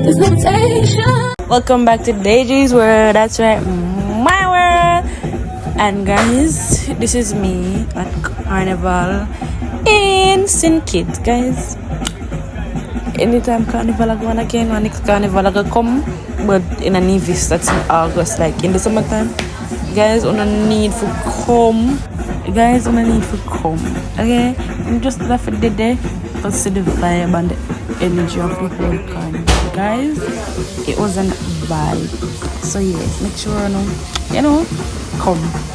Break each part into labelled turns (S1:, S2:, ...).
S1: There's no tension.
S2: Welcome back to Daisy's World. That's right, my world. And guys, this is me at Carnival in St. Kitts, guys. Anytime Carnival I go on again, my next Carnival I go come, but in a Nevis, that's in August, like in the summertime. Guys, on a need for come. Guys, on a need for come. Okay, I'm just left for the day, but see the vibe and the energy of the whole Carnival. Guys, it was a vibe. So yes, make sure come.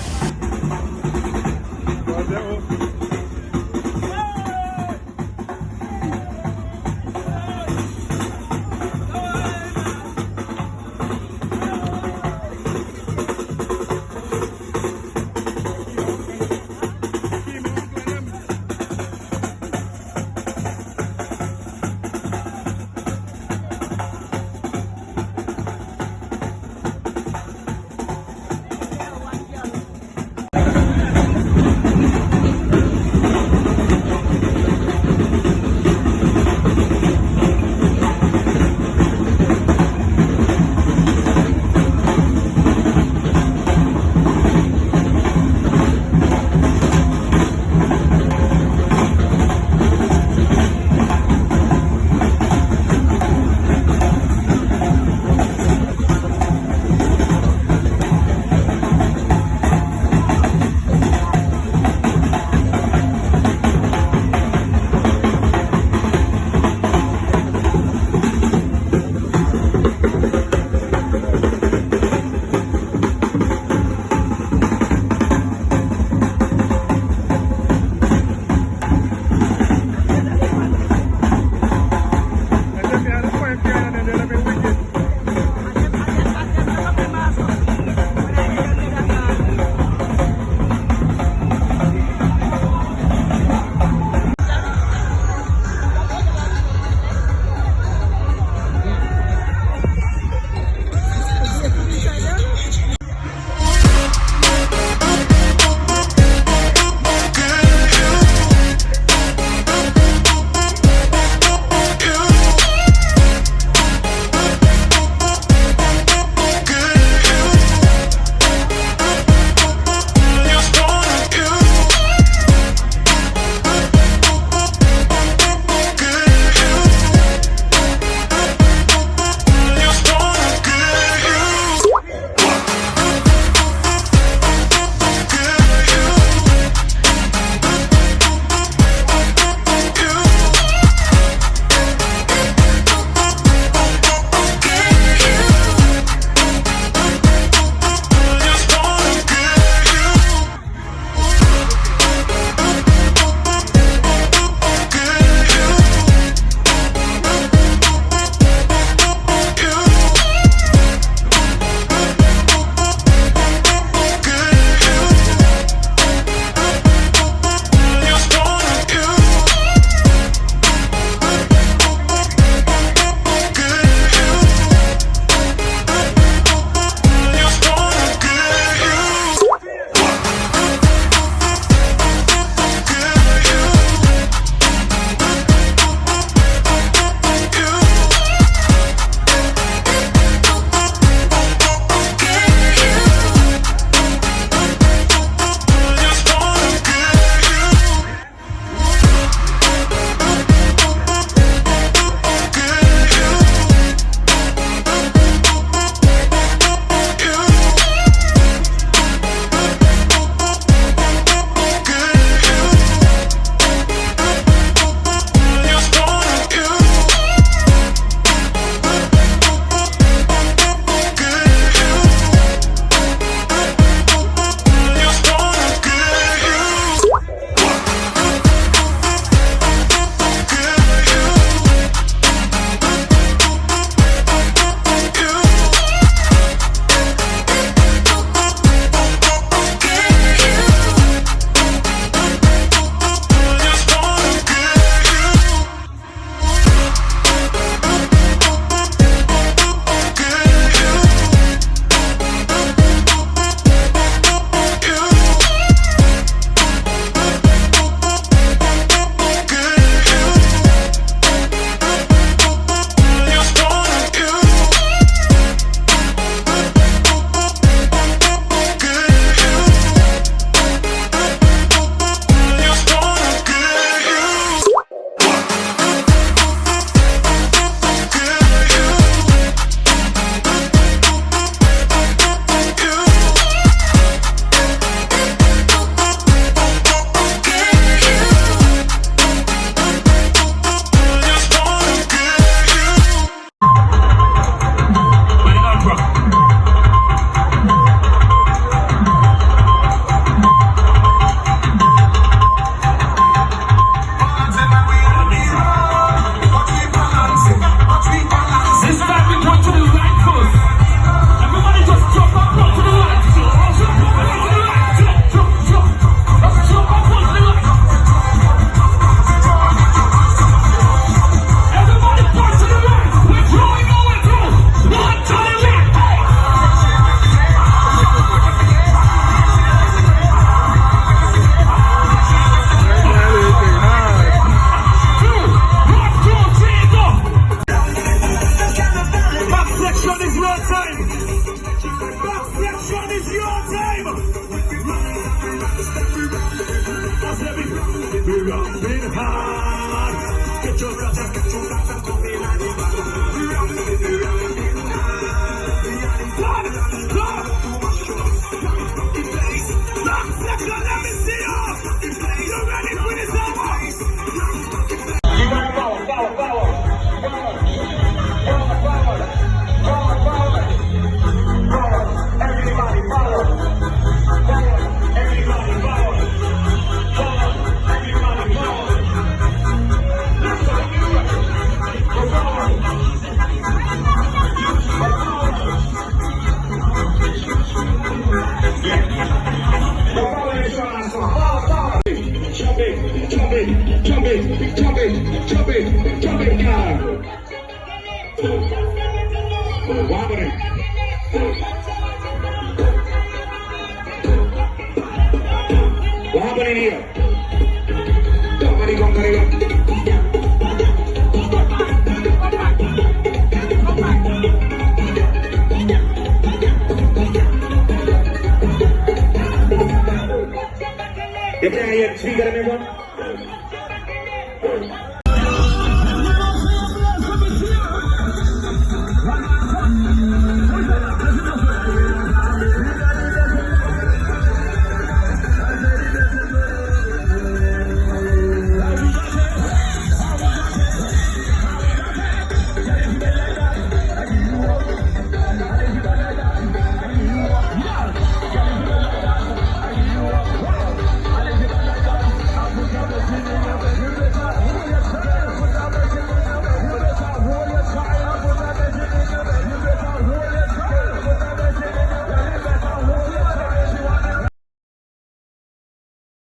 S1: What happening? What happening here? Somebody go, You can't hear the speaker anymore?